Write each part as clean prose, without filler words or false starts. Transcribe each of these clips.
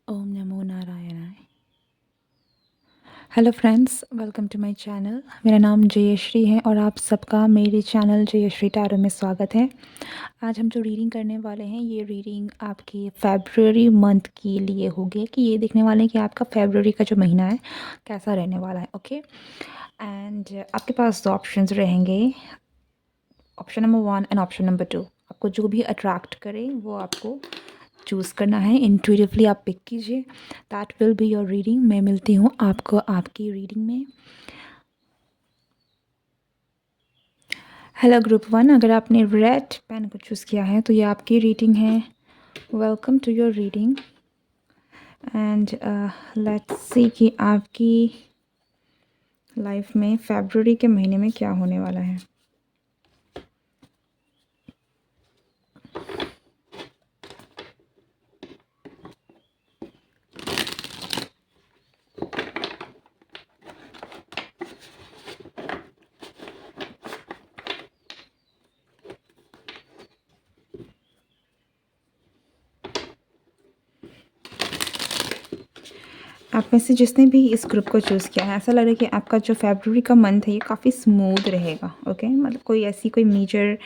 ओम नमो नारायणाय। Hello friends, welcome to my channel. मेरा नाम जयश्री है और आप सबका मेरे चैनल जयश्री टैरो में स्वागत है। आज हम जो रीडिंग करने वाले हैं, ये रीडिंग आपकी फेब्रुअरी मंथ के लिए होगी कि ये देखने वाले हैं कि आपका फेब्रुअरी का जो महीना है कैसा रहने वाला है। ओके, एंड आपके पास दो ऑप्शंस रहेंगे, option number 1 and option number 2। आपको जो भी अट्रैक्ट करे वो आपको चूज़ करना है। इंट्यूटिवली आप पिक कीजिए, that will be your reading. मैं मिलती हूँ आपको आपकी रीडिंग में। हेलो ग्रुप 1, अगर आपने रेड पेन को चूज़ किया है तो ये आपकी रीडिंग है। Welcome to your reading and let's see कि आपकी लाइफ में फरवरी के महीने में क्या होने वाला है। आप में से जिसने भी इस ग्रुप को चूज़ किया है, ऐसा लग रहा है कि आपका जो फरवरी का मंथ है ये काफ़ी स्मूथ रहेगा। ओके, मतलब कोई मेजर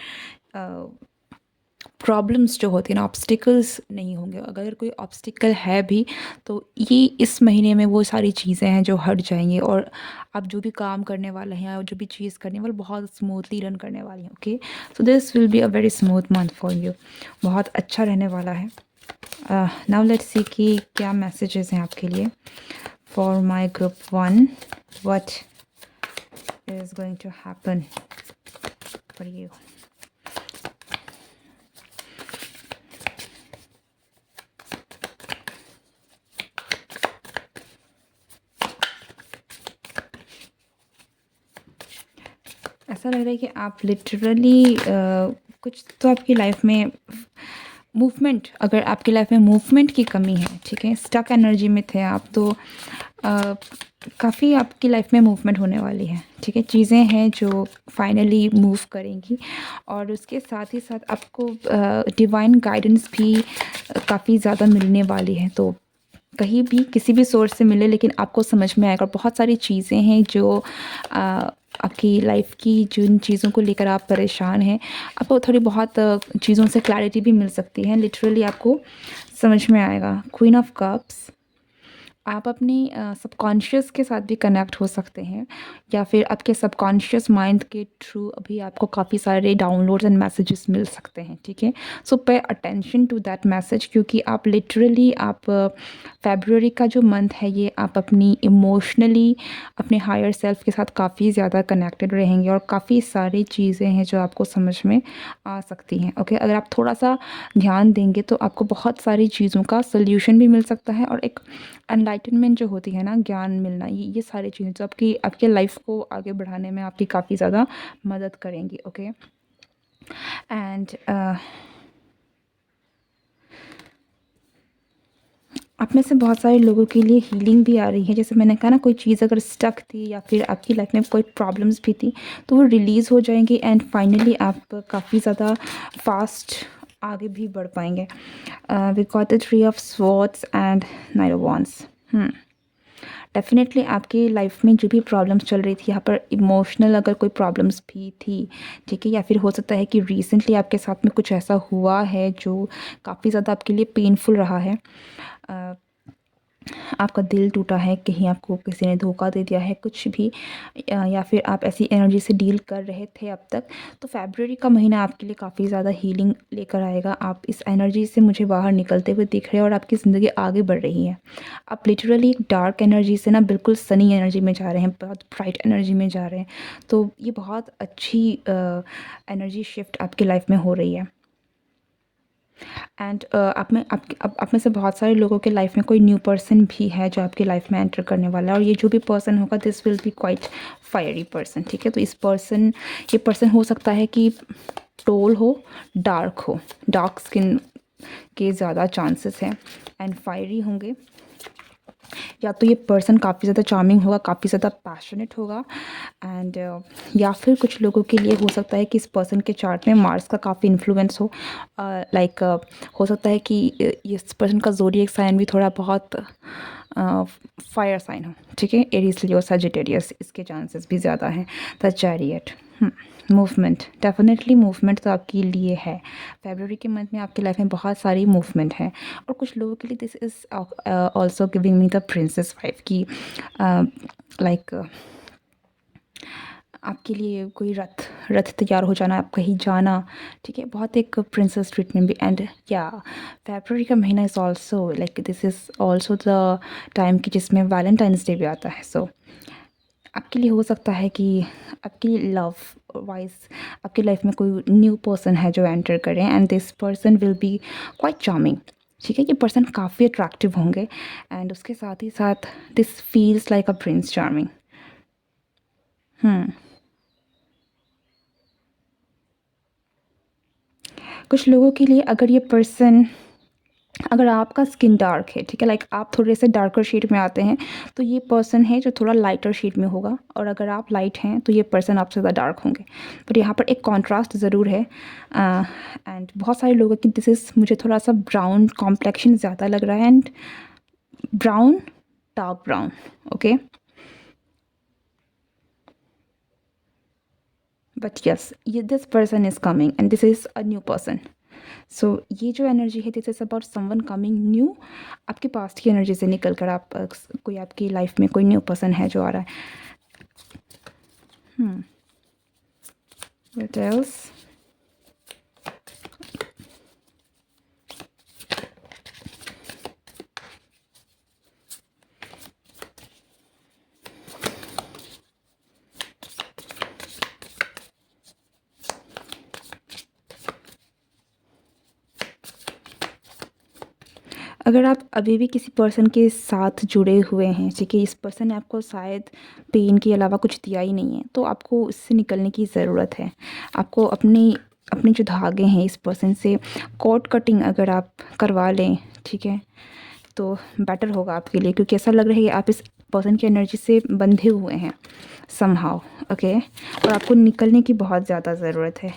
प्रॉब्लम्स जो होती है ना, ऑब्स्टिकल्स नहीं होंगे। अगर कोई ऑब्स्टिकल है भी तो ये इस महीने में वो सारी चीज़ें हैं जो हट जाएंगी और आप जो भी काम करने वाले हैं और जो भी चीज़ करने वाले बहुत स्मूथली रन करने वाली हैं। Okay, so this will be a very smooth month for you. बहुत अच्छा रहने वाला है। नाउ लेट्स सी कि क्या मैसेजेस हैं आपके लिए for my group 1। What is going to happen for you. ऐसा लग रहा है कि आप लिटरली कुछ तो आपकी लाइफ में मूवमेंट, अगर आपकी लाइफ में मूवमेंट की कमी है, ठीक है, स्टक एनर्जी में थे आप, तो काफ़ी आपकी लाइफ में मूवमेंट होने वाली है। ठीक है, चीज़ें हैं जो फाइनली मूव करेंगी और उसके साथ ही साथ आपको डिवाइन गाइडेंस भी काफ़ी ज़्यादा मिलने वाली है। तो कहीं भी किसी भी सोर्स से मिले, लेकिन आपको समझ में आएगा। बहुत सारी चीज़ें हैं जो आपकी लाइफ की, जिन चीज़ों को लेकर आप परेशान हैं, आपको थोड़ी बहुत चीज़ों से क्लैरिटी भी मिल सकती है। लिटरली आपको समझ में आएगा। क्वीन ऑफ कप्स, आप अपनी सबकॉन्शियस के साथ भी कनेक्ट हो सकते हैं या फिर आपके सबकॉन्शियस माइंड के थ्रू अभी आपको काफ़ी सारे डाउनलोड्स एंड मैसेजेस मिल सकते हैं। ठीक है, सो pay attention to that message, क्योंकि आप लिटरली आप फेब्रुअरी का जो मंथ है ये आप अपनी इमोशनली अपने हायर सेल्फ के साथ काफ़ी ज़्यादा कनेक्टेड रहेंगे और काफ़ी सारी चीज़ें हैं जो आपको समझ में आ सकती हैं। ओके, अगर आप थोड़ा सा ध्यान देंगे तो आपको बहुत सारी चीज़ों का सोल्यूशन भी मिल सकता है और एक एनलाइटनमेंट जो होती है ना, ज्ञान मिलना, ये सारी चीज़ें जो आपके लाइफ को आगे बढ़ाने में आपकी काफ़ी ज़्यादा मदद करेंगी। ओके, एंड आप में से बहुत सारे लोगों के लिए हीलिंग भी आ रही है। जैसे मैंने कहा ना, कोई चीज़ अगर स्टक थी या फिर आपकी लाइफ में कोई प्रॉब्लम्स भी थी तो वो रिलीज़ हो जाएंगी एंड फाइनली आप काफ़ी ज़्यादा फास्ट आगे भी बढ़ पाएंगे। We got the 3 of swords and 9 of wands. Definitely आपकी लाइफ में जो भी प्रॉब्लम्स चल रही थी, यहाँ पर इमोशनल अगर कोई प्रॉब्लम्स भी थी, ठीक है, या फिर हो सकता है कि रिसेंटली आपके साथ में कुछ ऐसा हुआ है जो काफ़ी ज़्यादा आपके लिए पेनफुल रहा है। आपका दिल टूटा है, कहीं आपको किसी ने धोखा दे दिया है, कुछ भी, या फिर आप ऐसी एनर्जी से डील कर रहे थे अब तक, तो फरवरी का महीना आपके लिए काफ़ी ज़्यादा हीलिंग लेकर आएगा। आप इस एनर्जी से मुझे बाहर निकलते हुए दिख रहे हैं और आपकी ज़िंदगी आगे बढ़ रही है। आप लिटरली एक डार्क एनर्जी से ना बिल्कुल सनी एनर्जी में जा रहे हैं, बहुत ब्राइट एनर्जी में जा रहे हैं। तो ये बहुत अच्छी एनर्जी शिफ्ट आपकी लाइफ में हो रही है। एंड आप में से बहुत सारे लोगों के लाइफ में कोई न्यू पर्सन भी है जो आपकी लाइफ में एंटर करने वाला है और ये जो भी पर्सन होगा, this will be quite fiery person. ठीक है, तो ये पर्सन हो सकता है कि टोल हो, डार्क स्किन के ज़्यादा चांसेस हैं एंड फायरी होंगे। या तो ये पर्सन काफ़ी ज़्यादा चार्मिंग होगा, काफ़ी ज़्यादा पैशनेट होगा एंड या फिर कुछ लोगों के लिए हो सकता है कि इस पर्सन के चार्ट में मार्स का काफ़ी इन्फ्लुएंस हो। लाइक हो सकता है कि इस पर्सन का ज़ोडिएक साइन भी थोड़ा बहुत फायर साइन हो, ठीक है। एरीज, लियो, सजिटेरियस, इसके चांसेस भी ज़्यादा हैं। The chariot, movement, definitely movement तो आपके लिए है। फरवरी के मंथ में आपकी लाइफ में बहुत सारी मूवमेंट है। और कुछ लोगों के लिए this is also giving me the princess wife की लाइक आपके लिए कोई रथ रथ तैयार हो जाना, आप कहीं जाना, ठीक है। बहुत एक प्रिंसेस ट्रीटमेंट भी। एंड या फरवरी का महीना is also like this is also the time कि जिसमें वैलेंटाइंस डे भी आता है। सो आपके लिए हो सकता है कि आपकी लव वाइज आपकी लाइफ में कोई न्यू पर्सन है जो एंटर करें, and this person will be quite charming, ठीक है। ये पर्सन काफ़ी अट्रैक्टिव होंगे, एंड उसके साथ ही साथ this feels like a prince charming. कुछ लोगों के लिए अगर ये पर्सन, अगर आपका स्किन डार्क है, ठीक है, लाइक आप थोड़े से डार्कर शेड में आते हैं, तो ये पर्सन है जो थोड़ा लाइटर शेड में होगा। और अगर आप लाइट हैं तो ये पर्सन आपसे ज़्यादा डार्क होंगे। बट यहाँ पर एक कॉन्ट्रास्ट ज़रूर है। एंड बहुत सारे लोगों की दिस इज़, मुझे थोड़ा सा ब्राउन कॉम्प्लेक्शन ज़्यादा लग रहा है। And brown, dark brown, okay. But yes, ये this person is coming and this is a new person. So ये जो एनर्जी है this is about someone coming new. आपके पास्ट की एनर्जी से निकल कर आप कोई आपकी लाइफ में कोई न्यू पर्सन है जो आ रहा है। What else? अगर आप अभी भी किसी पर्सन के साथ जुड़े हुए हैं, ठीक है, इस पर्सन ने आपको शायद पेन के अलावा कुछ दिया ही नहीं है, तो आपको इससे निकलने की ज़रूरत है। आपको अपनी अपने जो धागे हैं इस पर्सन से कॉर्ड कटिंग अगर आप करवा लें, ठीक है, तो बेटर होगा आपके लिए। क्योंकि ऐसा लग रहा है कि आप इस पर्सन की एनर्जी से बंधे हुए हैं समहाउ, ओके। और आपको निकलने की बहुत ज़्यादा ज़रूरत है।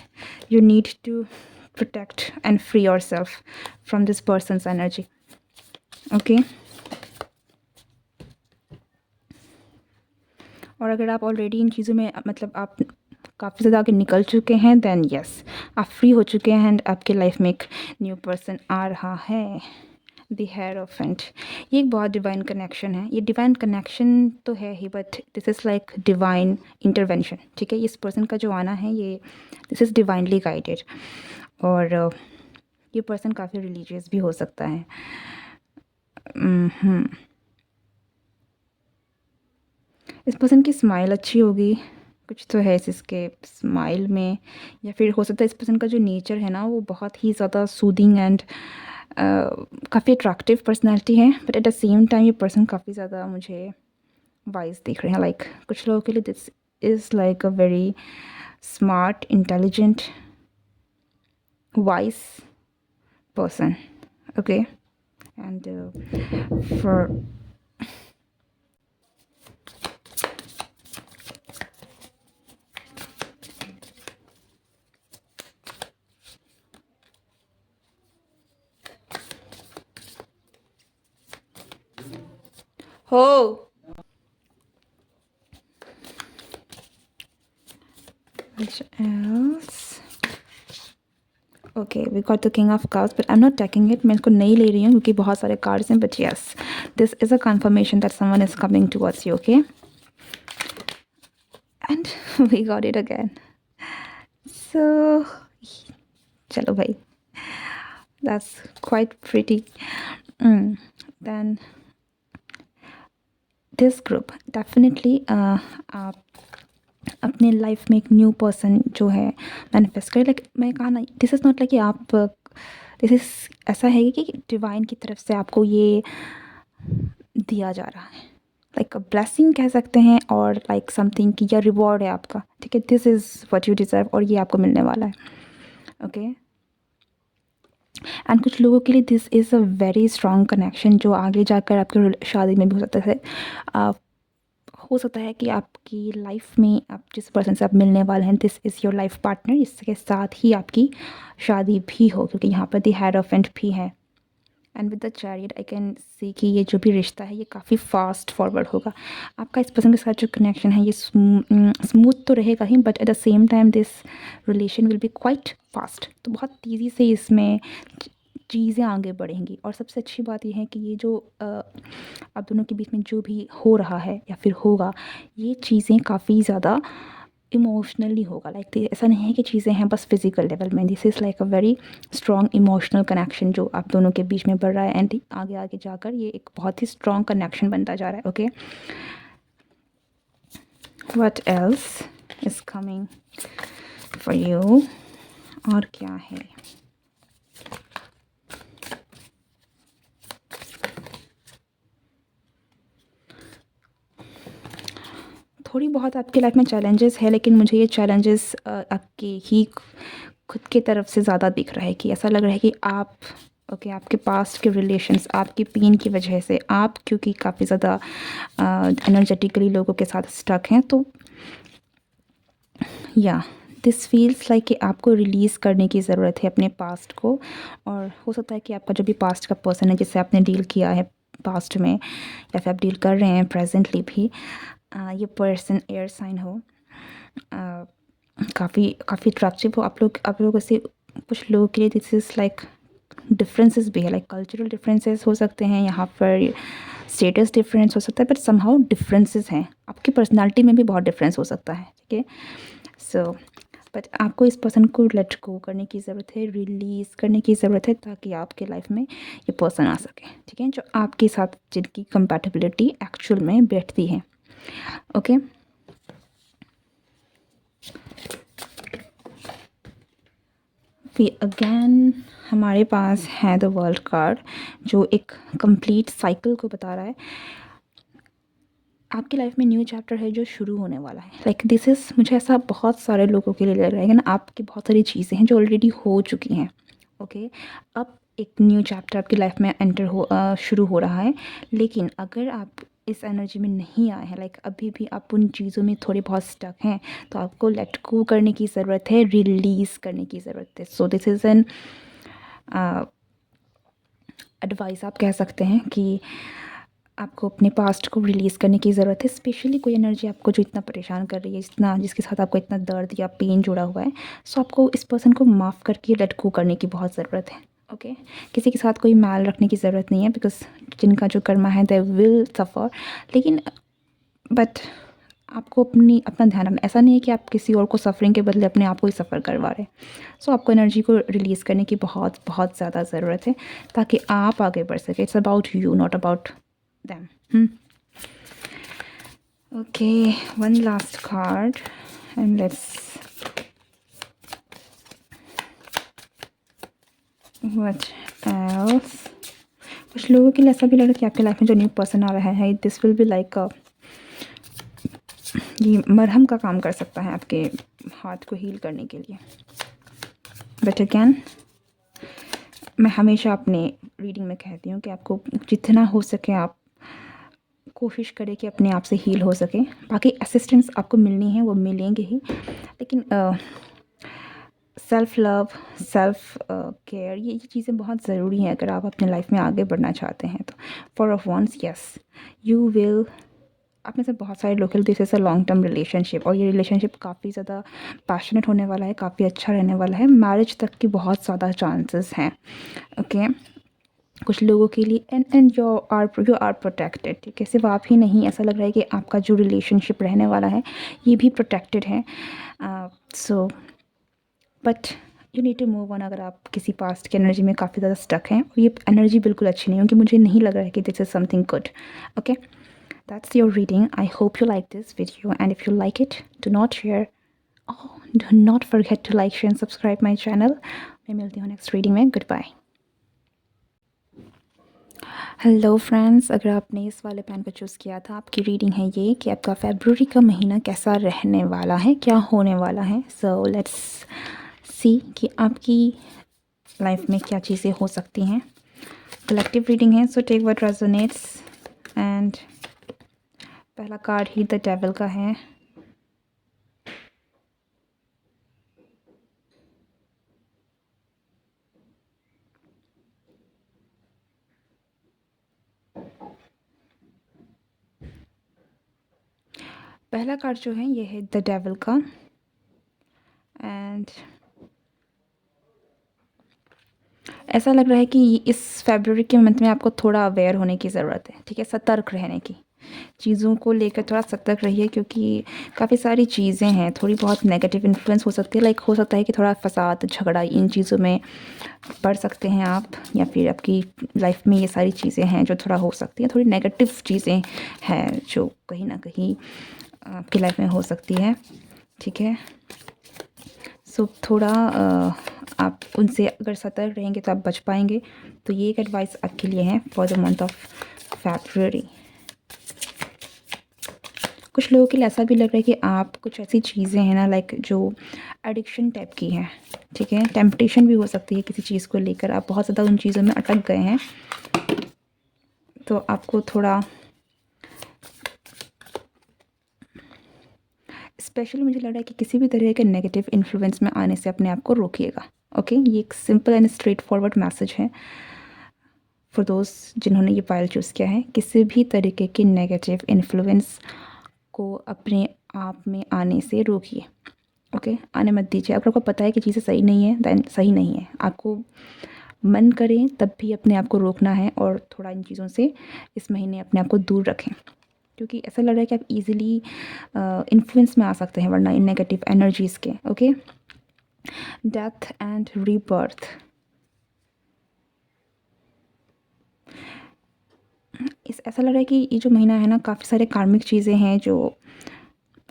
You need to protect and free yourself from this person's energy, okay. और अगर आप ऑलरेडी इन चीज़ों में मतलब आप काफ़ी ज़्यादा आगे निकल चुके हैं, देन यस, आप फ्री हो चुके हैं एंड आपके लाइफ में एक न्यू पर्सन आ रहा है। द हेरोफेंट, ये एक बहुत डिवाइन कनेक्शन है। ये डिवाइन कनेक्शन तो है ही, but this is like divine intervention, ठीक है। इस पर्सन का जो आना है ये दिस इज़ डिवाइनली गाइडेड। और ये पर्सन काफ़ी रिलीजियस भी हो सकता है। इस पर्सन की स्माइल अच्छी होगी, कुछ तो है इसके स्माइल में। या फिर हो सकता है इस पर्सन का जो नेचर है ना वो बहुत ही ज़्यादा सूदिंग एंड काफ़ी अट्रैक्टिव पर्सनैलिटी है। But at the same time ये पर्सन काफ़ी ज़्यादा मुझे वाइज दिख रहे हैं। लाइक कुछ लोगों के लिए this is like a very smart, intelligent, wise person, okay. And for who which else? Okay, we got the king of cards, but I am not taking it. मैं इसको नहीं ले रही हूँ क्योंकि बहुत सारे कार्ड्स हैं। But yes, this is a confirmation that someone is coming towards you, okay. And we got it again. So चलो भाई, that's quite pretty. Then this group definitely आप अपने लाइफ में एक न्यू पर्सन जो है मैनिफेस्ट करें। लाइक मैं कहा ना, दिस इज़ नॉट लाइक कि आप दिस इज़ ऐसा है कि डिवाइन की तरफ से आपको ये दिया जा रहा है, लाइक अ ब्लेसिंग कह सकते हैं, और लाइक समथिंग कि या रिवॉर्ड है आपका, ठीक है। This is what you deserve और ये आपको मिलने वाला है, ओके। एंड कुछ लोगों के लिए this is a very strong connection जो आगे जाकर आपके शादी में भी हो सकता है। हो सकता है कि आपकी लाइफ में आप जिस पर्सन से आप मिलने वाले हैं, this is your life partner, इसके साथ ही आपकी शादी भी हो, क्योंकि यहाँ पर द हेरोफेंट भी है। And with the chariot I can see कि ये जो भी रिश्ता है ये काफ़ी फास्ट फॉरवर्ड होगा। आपका इस पर्सन के साथ जो कनेक्शन है ये स्मूथ तो रहेगा ही, but at the same time this relation will be quite fast. तो बहुत तेज़ी से इसमें चीज़ें आगे बढ़ेंगी। और सबसे अच्छी बात यह है कि ये जो आप दोनों के बीच में जो भी हो रहा है या फिर होगा, ये चीज़ें काफ़ी ज़्यादा इमोशनली होगा। लाइक ऐसा नहीं है कि चीज़ें हैं बस फिजिकल लेवल में, this is like a very strong emotional connection जो आप दोनों के बीच में बढ़ रहा है। एंड आगे आगे जाकर ये एक बहुत ही स्ट्रॉन्ग कनेक्शन बनता जा रहा है। Okay, what else is coming for you, और क्या है? थोड़ी बहुत आपकी लाइफ में चैलेंजेस है, लेकिन मुझे ये चैलेंजेस आपके ही खुद की तरफ से ज़्यादा दिख रहा है कि ऐसा लग रहा है कि आप आपके पास्ट के रिलेशंस, आपकी पेन की वजह से आप क्योंकि काफ़ी ज़्यादा एनर्जेटिकली लोगों के साथ स्टक हैं, तो या दिस फील्स लाइक कि आपको रिलीज़ करने की ज़रूरत है अपने पास्ट को। और हो सकता है कि आपका जो भी पास्ट का पर्सन है जिससे आपने डील किया है पास्ट में, या फिर आप डील कर रहे हैं प्रेजेंटली भी, ये पर्सन एयर साइन हो, काफ़ी अट्रैक्टिव हो। आप लोगों से कुछ लोगों के लिए दिस इज़ लाइक डिफरेंसेस भी है, लाइक कल्चरल डिफरेंसेस हो सकते हैं, यहाँ पर स्टेटस डिफरेंस हो सकता है, बट समहाउ डिफरेंसेस हैं। आपकी पर्सनालिटी में भी बहुत डिफरेंस हो सकता है, ठीक है। सो बट आपको इस पर्सन को लेट गो करने की ज़रूरत है, रिलीज़ करने की ज़रूरत है, ताकि आपके लाइफ में ये पर्सन आ सके, ठीक है, जो आपके साथ जिनकी कंपैटिबिलिटी एक्चुअल में बैठती है। ओके, फिर अगेन हमारे पास है द वर्ल्ड कार्ड, जो एक कंप्लीट साइकिल को बता रहा है। आपकी लाइफ में न्यू चैप्टर है जो शुरू होने वाला है। लाइक दिस इज़, मुझे ऐसा बहुत सारे लोगों के लिए लग रहा है कि ना, आपकी बहुत सारी चीज़ें हैं जो ऑलरेडी हो चुकी हैं। ओके, अब एक न्यू चैप्टर आपकी लाइफ में शुरू हो रहा है। लेकिन अगर आप इस एनर्जी में नहीं आए हैं, लाइक अभी भी आप उन चीज़ों में थोड़े बहुत स्टक हैं, तो आपको लेट गो करने की ज़रूरत है, रिलीज़ करने की ज़रूरत है। So this is an advice आप कह सकते हैं कि आपको अपने पास्ट को रिलीज़ करने की ज़रूरत है। स्पेशली कोई एनर्जी आपको जो इतना परेशान कर रही है, जिसके साथ आपको इतना दर्द या पेन जुड़ा हुआ है, सो आपको इस पर्सन को माफ़ करके लेट गो करने की बहुत ज़रूरत है। ओके, किसी के साथ कोई मैल रखने की ज़रूरत नहीं है, बिकॉज जिनका जो कर्मा है दे विल सफ़र। लेकिन बट आपको अपना ध्यान रखना, ऐसा नहीं है कि आप किसी और को सफरिंग के बदले अपने आप को ही सफ़र करवा रहे हैं। सो आपको एनर्जी को रिलीज़ करने की बहुत बहुत ज़्यादा ज़रूरत है, ताकि आप आगे बढ़ सके। It's about you, not about them. Okay, one last card, and let's what else. कुछ लोगों के लिए ऐसा भी लग रहा है कि आपके लाइफ में जो न्यू पर्सन आ रहा है, दिस विल बी लाइक ये मरहम का काम कर सकता है आपके हार्ट को हील करने के लिए। बट अगैन मैं हमेशा अपने रीडिंग में कहती हूँ कि आपको जितना हो सके आप कोशिश करें कि अपने आप से हील हो सके। बाकी असिस्टेंस आपको मिलनी है, वो मिलेंगे ही, लेकिन सेल्फ़ लव, सेल्फ़ केयर, ये चीज़ें बहुत ज़रूरी हैं अगर आप अपने लाइफ में आगे बढ़ना चाहते हैं। तो four of wands yes you will, आप में से बहुत सारे लोग, this is a long term relationship, और ये रिलेशनशिप काफ़ी ज़्यादा पैशनेट होने वाला है, काफ़ी अच्छा रहने वाला है। मैरिज तक की बहुत ज़्यादा चांसेस हैं। ओके, कुछ लोगों के लिए एंड यू आर प्रोटेक्टेड, ठीक है। सिर्फ आप ही नहीं, ऐसा लग रहा है कि आपका जो रिलेशनशिप रहने वाला है ये भी प्रोटेक्टेड है। So but you need to move on. अगर आप किसी पास्ट की एनर्जी में काफ़ी ज़्यादा स्टक हैं, और ये एनर्जी बिल्कुल अच्छी नहीं है, क्योंकि मुझे नहीं लग रहा है कि this is something good. Okay, that's your reading. I hope you like this video, and if you like it, do not forget to like, share and subscribe my channel. मैं मिलती हूँ नेक्स्ट रीडिंग में। Good bye. Hello friends, अगर आपने इस वाले plan को choose किया था, आपकी रीडिंग है ये कि आपका फरवरी का महीना कैसा रहने वाला है, क्या होने वाला है। सो लेट्स सी कि आपकी लाइफ में क्या चीज़ें हो सकती हैं। कलेक्टिव रीडिंग है, so take what resonates and पहला कार्ड ही द डेविल का है। पहला कार्ड जो है ये है द डेविल का। एंड ऐसा लग रहा है कि इस फरवरी के मंथ में आपको थोड़ा अवेयर होने की ज़रूरत है, ठीक है, सतर्क रहने की। चीज़ों को लेकर थोड़ा सतर्क रहिए क्योंकि काफ़ी सारी चीज़ें हैं, थोड़ी बहुत नेगेटिव इन्फ्लुएंस हो सकती है। लाइक हो सकता है कि थोड़ा फसाद, झगड़ा इन चीज़ों में पड़ सकते हैं आप, या फिर आपकी लाइफ में ये सारी चीज़ें हैं जो थोड़ा हो सकती हैं। थोड़ी नेगेटिव चीज़ें हैं जो कहीं ना कहीं आपकी लाइफ में हो सकती है, ठीक है। सो थोड़ा आप उनसे अगर सतर्क रहेंगे तो आप बच पाएंगे। तो ये एक एडवाइस आपके लिए है for the month of February. कुछ लोगों के लिए ऐसा भी लग रहा है कि आप कुछ ऐसी चीज़ें हैं ना, लाइक जो एडिक्शन टाइप की हैं, ठीक है, टेम्पटेशन भी हो सकती है किसी चीज़ को लेकर, आप बहुत ज़्यादा उन चीज़ों में अटक गए हैं। तो आपको थोड़ा स्पेशली मुझे लग रहा है कि किसी भी तरह के नेगेटिव इन्फ्लुएंस में आने से अपने आप को रोकिएगा। ओके, ये एक simple and straight forward message है फॉर दोस्त जिन्होंने ये पायल चूज़ किया है। किसी भी तरीके की नेगेटिव इन्फ्लुएंस को अपने आप में आने से रोकिए। ओके, आने मत दीजिए। अगर आपको पता है कि चीज़ें सही नहीं है दैन सही नहीं है। आपको मन करें तब भी अपने आप को रोकना है और थोड़ा इन चीज़ों से इस महीने अपने आप को दूर रखें, क्योंकि ऐसा लग रहा है कि आप इजीली इन्फ्लुएंस में आ सकते हैं वरना इन नेगेटिव एनर्जीज़ के। Okay, death and rebirth. इस ऐसा लग रहा है कि ये जो महीना है ना, काफ़ी सारे कार्मिक चीज़ें हैं जो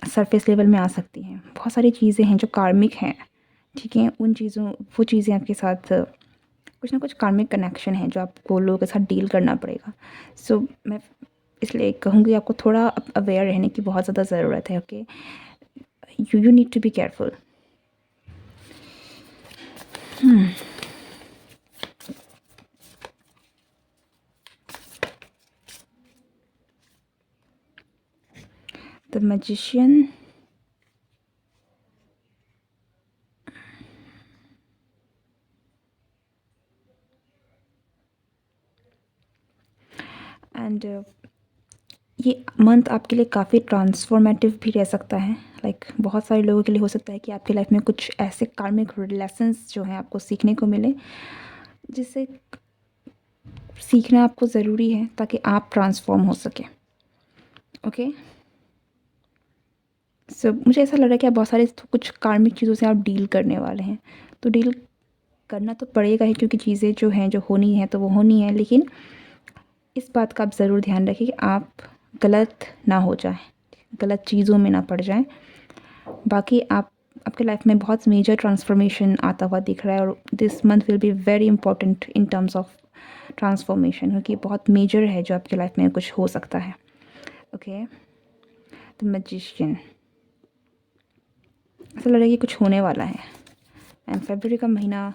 सरफेस लेवल में आ सकती हैं। बहुत सारी चीज़ें हैं जो कार्मिक हैं, ठीक है। उन चीज़ों वो चीज़ें आपके साथ कुछ ना कुछ कार्मिक कनेक्शन है जो आपको लोगों के साथ डील करना पड़ेगा। सो मैं इसलिए कहूँगी आपको थोड़ा अवेयर रहने की बहुत ज़्यादा ज़रूरत है। Okay, you need to be careful. The magician, and ये मंथ आपके लिए काफ़ी ट्रांसफॉर्मेटिव भी रह सकता है। लाइक बहुत सारे लोगों के लिए हो सकता है कि आपकी लाइफ में कुछ ऐसे कार्मिक रिलेशंस जो हैं आपको सीखने को मिले, जिससे सीखना आपको ज़रूरी है ताकि आप ट्रांसफॉर्म हो सके। ओके, सो मुझे ऐसा लग रहा है कि आप बहुत सारे कुछ कार्मिक चीज़ों से आप डील करने वाले हैं। तो डील करना तो पड़ेगा ही, क्योंकि चीज़ें जो हैं जो होनी है तो वो होनी है, लेकिन इस बात का आप ज़रूर ध्यान रखिए कि आप गलत ना हो जाएं, गलत चीज़ों में ना पड़ जाएं। बाकी आपके लाइफ में बहुत मेजर ट्रांसफॉर्मेशन आता हुआ दिख रहा है, और this month will be very important in terms of transformation, क्योंकि बहुत मेजर है जो आपके लाइफ में कुछ हो सकता है। ओके, द मैजिशियन, ऐसा लग रहा है कि कुछ होने वाला है। एंड फरवरी का महीना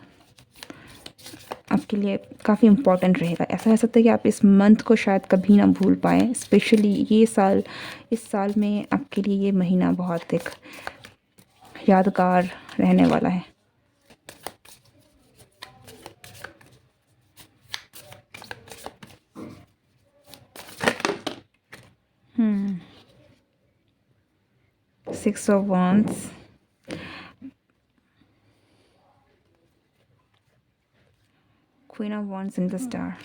आपके लिए काफ़ी इम्पॉर्टेंट रहेगा। ऐसा हो सकता है कि आप इस मंथ को शायद कभी ना भूल पाएँ, स्पेशली ये साल, इस साल में आपके लिए ये महीना बहुत एक यादगार रहने वाला है। Six of wands, queen of wands in the star.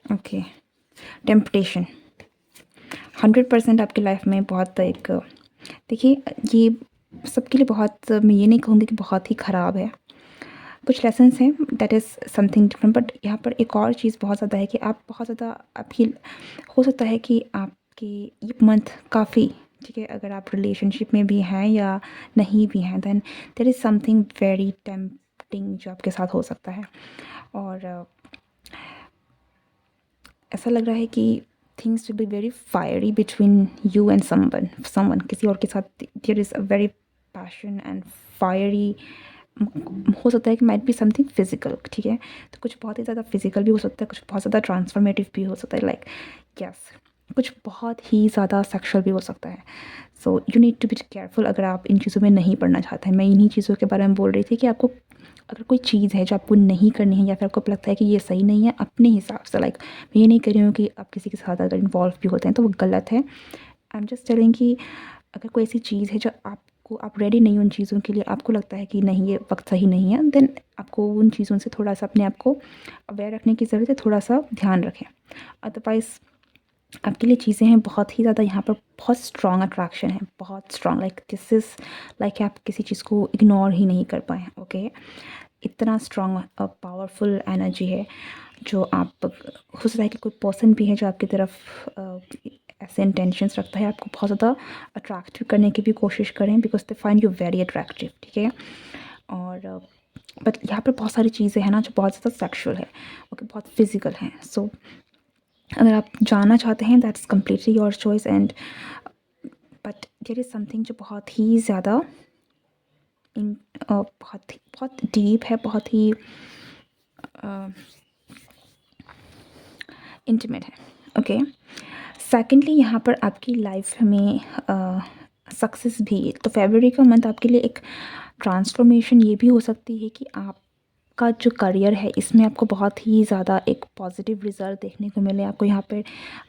Okay, temptation 100% आपकी लाइफ में बहुत एक, देखिए ये सबके लिए बहुत, मैं ये नहीं कहूँगी कि बहुत ही ख़राब है। कुछ लेसन्स हैं, that is something different. But यहाँ पर एक और चीज़ बहुत ज़्यादा है कि आप बहुत ज़्यादा आपकी, हो सकता है कि आपकी ये मंथ काफ़ी, ठीक है, अगर आप रिलेशनशिप में भी हैं या नहीं भी हैं, then there is something very tempting जो आपके साथ हो सकता है। और ऐसा लग रहा है कि things will be very fiery between you and someone किसी और के साथ there is a very passion and fiery. हो सकता है कि माइट बी समथिंग फिजिकल, ठीक है, तो कुछ बहुत ही ज़्यादा फिजिकल भी हो सकता है, कुछ बहुत ज़्यादा ट्रांसफॉर्मेटिव भी हो सकता है, लाइक यस, कुछ बहुत ही ज़्यादा सेक्सुअल भी हो सकता है। So you need to be careful अगर आप इन चीज़ों में नहीं पढ़ना चाहते हैं। मैं इन्हीं चीज़ों के बारे में बोल रही थी कि आपको अगर कोई चीज़ है जो आपको नहीं करनी है या फिर आपको लगता है कि ये सही नहीं है, अपने हिसाब से, लाइक मैं ये नहीं कह रही हूँ कि आप किसी के साथ अगर इन्वॉल्व भी होते हैं तो वो गलत है। आई एम जस्ट टेलिंग कि अगर कोई ऐसी चीज़ है जो आप रेडी नहीं हो उन चीज़ों के लिए, आपको लगता है कि नहीं ये वक्त सही नहीं है, देन आपको उन चीज़ों से थोड़ा सा अपने आप को अवेयर रखने की ज़रूरत है, थोड़ा सा ध्यान रखें। अदरवाइज़ आपके लिए चीज़ें हैं बहुत ही ज़्यादा, यहाँ पर बहुत स्ट्रॉन्ग अट्रैक्शन है, बहुत strong, like this is like आप किसी चीज़ को इग्नोर ही नहीं कर पाए, ओके। इतना स्ट्रॉन्ग पावरफुल एनर्जी है जो आप, हो सकता है कि कोई पर्सन भी है जो आपकी तरफ ऐसे इंटेंशंस रखता है आपको बहुत ज़्यादा अट्रैक्टिव करने की भी कोशिश करें, because they find you very attractive, ठीक है। और बट यहाँ पर बहुत सारी चीज़ें हैं ना जो बहुत ज़्यादा सेक्शुअल है, ओके, बहुत फिजिकल हैं। सो अगर आप जानना चाहते हैं that's completely your choice, and but there is something जो बहुत ही ज़्यादा बहुत डीप है, बहुत ही इंटीमेट है, ओके। सेकेंडली यहाँ पर आपकी लाइफ में सक्सेस भी, तो फरवरी का मंथ आपके लिए एक ट्रांसफॉर्मेशन ये भी हो सकती है कि आपका जो करियर है इसमें आपको बहुत ही ज़्यादा एक पॉजिटिव रिजल्ट देखने को मिले, आपको यहाँ पर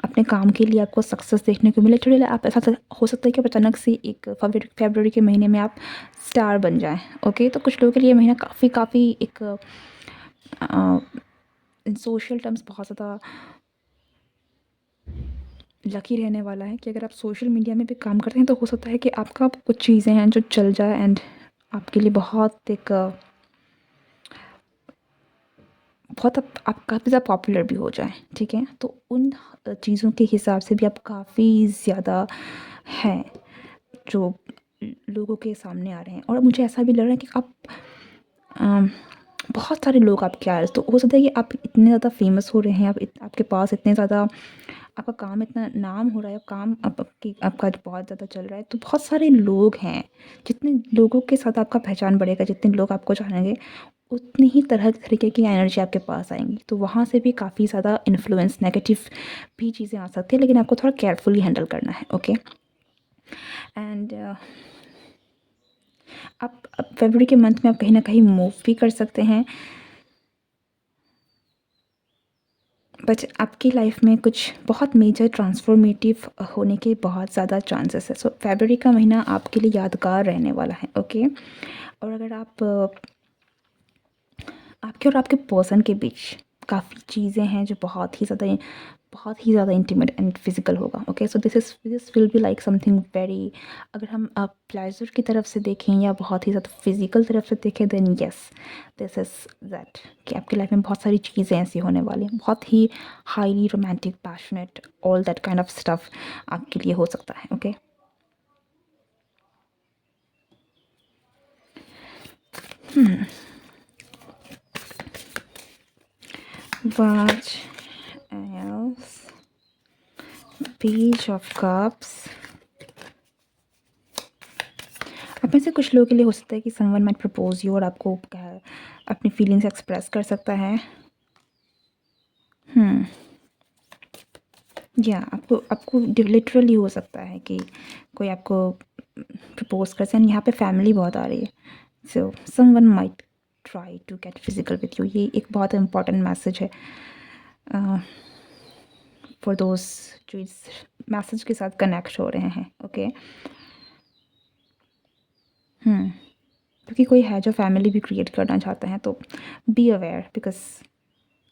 अपने काम के लिए आपको सक्सेस देखने को मिले। थोड़ी आप ऐसा हो सकता है कि अचानक से एक फरवरी के महीने में आप स्टार बन जाएं, ओके। तो कुछ लोगों के लिए ये महीना काफ़ी एक इन सोशल टर्म्स बहुत ज़्यादा लकी रहने वाला है कि अगर आप सोशल मीडिया में भी काम करते हैं तो हो सकता है कि आपका कुछ चीज़ें हैं जो चल जाए एंड आपके लिए बहुत एक बहुत आप काफ़ी ज़्यादा पॉपुलर भी हो जाए, ठीक है। तो उन चीज़ों के हिसाब से भी आप काफ़ी ज़्यादा हैं जो लोगों के सामने आ रहे हैं, और मुझे ऐसा भी लग रहा है कि आप बहुत सारे लोग आपके आ रहे हैं, तो हो सकता है कि आप इतने ज़्यादा फेमस हो रहे हैं, आपके पास इतने ज़्यादा, आपका काम इतना नाम हो रहा है, काम आपका बहुत ज़्यादा चल रहा है, तो बहुत सारे लोग हैं। जितने लोगों के साथ आपका पहचान बढ़ेगा, जितने लोग आपको जानेंगे, उतनी ही तरह तरीके की एनर्जी आपके पास आएंगी, तो वहाँ से भी काफ़ी ज़्यादा इन्फ्लुएंस, नेगेटिव भी चीज़ें आ सकती है, लेकिन आपको थोड़ा केयरफुली हैंडल करना है, ओके। एंड आप फरवरी के मंथ में आप कहीं ना कहीं मूव भी कर सकते हैं, बट आपकी लाइफ में कुछ बहुत मेजर ट्रांसफॉर्मेटिव होने के बहुत ज़्यादा चांसेस है। सो फरवरी का महीना आपके लिए यादगार रहने वाला है, ओके। और अगर आप आपके और आपके पर्सन के बीच काफ़ी चीज़ें हैं जो बहुत ही ज़्यादा इंटीमेट एंड फिजिकल होगा, okay. So this will be like something very, अगर हम प्लेजर की तरफ से देखें या बहुत ही ज़्यादा फिजिकल तरफ से देखें, then yes, this is that कि आपकी लाइफ में बहुत सारी चीज़ें ऐसी होने वाली हैं, बहुत ही highly romantic, passionate, all that kind of stuff आपके लिए हो सकता है, okay. What else? Page of Cups. आप में से कुछ लोगों के लिए हो सकता है कि समवन माइट प्रपोज यू और आपको अपनी फीलिंग्स एक्सप्रेस कर सकता है। या आपको लिटरली हो सकता है कि कोई आपको प्रपोज कर सकता है। यहाँ पे फैमिली बहुत आ रही है, so someone might try to get physical with you. ये एक बहुत इंपॉर्टेंट मैसेज है फॉर दोज जो इस मैसेज के साथ कनेक्ट हो रहे हैं, ओके। क्योंकि कोई है जो फैमिली भी क्रिएट करना चाहते हैं, तो be aware, because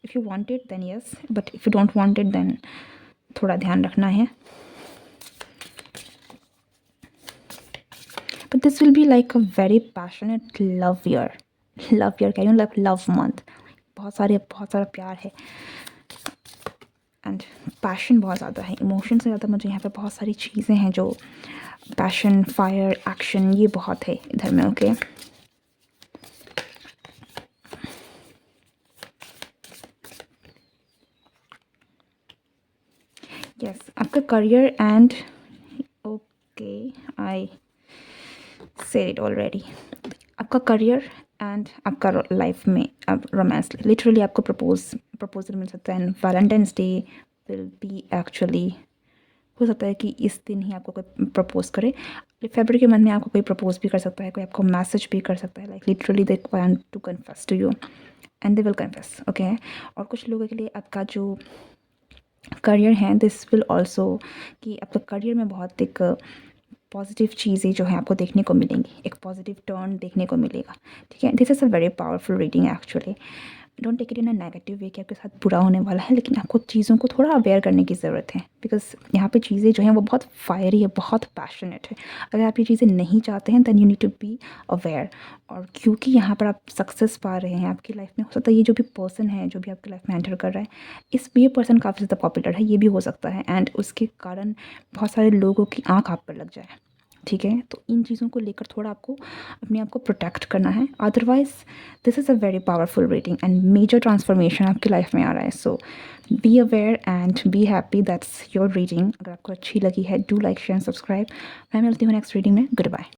if you want it then yes, but if you don't want it then थोड़ा ध्यान रखना है। But this will be like a very passionate love year कह रही हूँ, लव मंथ। बहुत सारा प्यार है एंड पैशन बहुत ज़्यादा है, इमोशन से ज़्यादा मुझे यहाँ पे बहुत सारी चीज़ें हैं जो पैशन, फायर, एक्शन, ये बहुत है इधर में, ओके। यस, आपका career and okay, I said it already. आपका करियर एंड आपका लाइफ में अब रोमांस, लिटरली आपको प्रपोजल मिल सकता है, and Valentine's day will be actually, हो सकता है कि इस दिन ही आपको कोई प्रपोज करे। फरवरी के मंथ में आपको कोई प्रपोज भी कर सकता है, कोई आपको मैसेज भी कर सकता है, like literally they want to confess to you and they will confess, okay. और कुछ लोगों के लिए आपका जो करियर है, दिस विल ऑल्सो, कि आपका करियर में बहुत एक पॉजिटिव चीज़ें जो हैं आपको देखने को मिलेंगी, एक पॉजिटिव टर्न देखने को मिलेगा, ठीक है। This is a very powerful reading actually. Don't take it in a negative way कि आपके साथ बुरा होने वाला है, लेकिन आपको चीज़ों को थोड़ा अवेयर करने की ज़रूरत है, बिकॉज यहाँ पे चीज़ें जो हैं वो बहुत फायरी है, बहुत पैशनेट है। अगर आप ये चीज़ें नहीं चाहते हैं, then you need to be aware. और क्योंकि यहाँ पर आप सक्सेस पा रहे हैं आपकी लाइफ में, हो सकता है ये जो भी पर्सन है, जो भी आपकी लाइफ में एंटर कर रहा है, ये पर्सन काफ़ी ज़्यादा पॉपुलर है, ये भी हो सकता है, एंड उसके कारण बहुत सारे लोगों की आँख आप पर लग जाए, ठीक है। तो इन चीज़ों को लेकर थोड़ा आपको अपने आप को प्रोटेक्ट करना है, otherwise this is a very powerful reading and major transformation आपकी लाइफ में आ रहा है। So be aware and be happy, that's your reading. अगर आपको अच्छी लगी है, do like share and subscribe. मैं मिलती हूँ नेक्स्ट रीडिंग में। Good bye.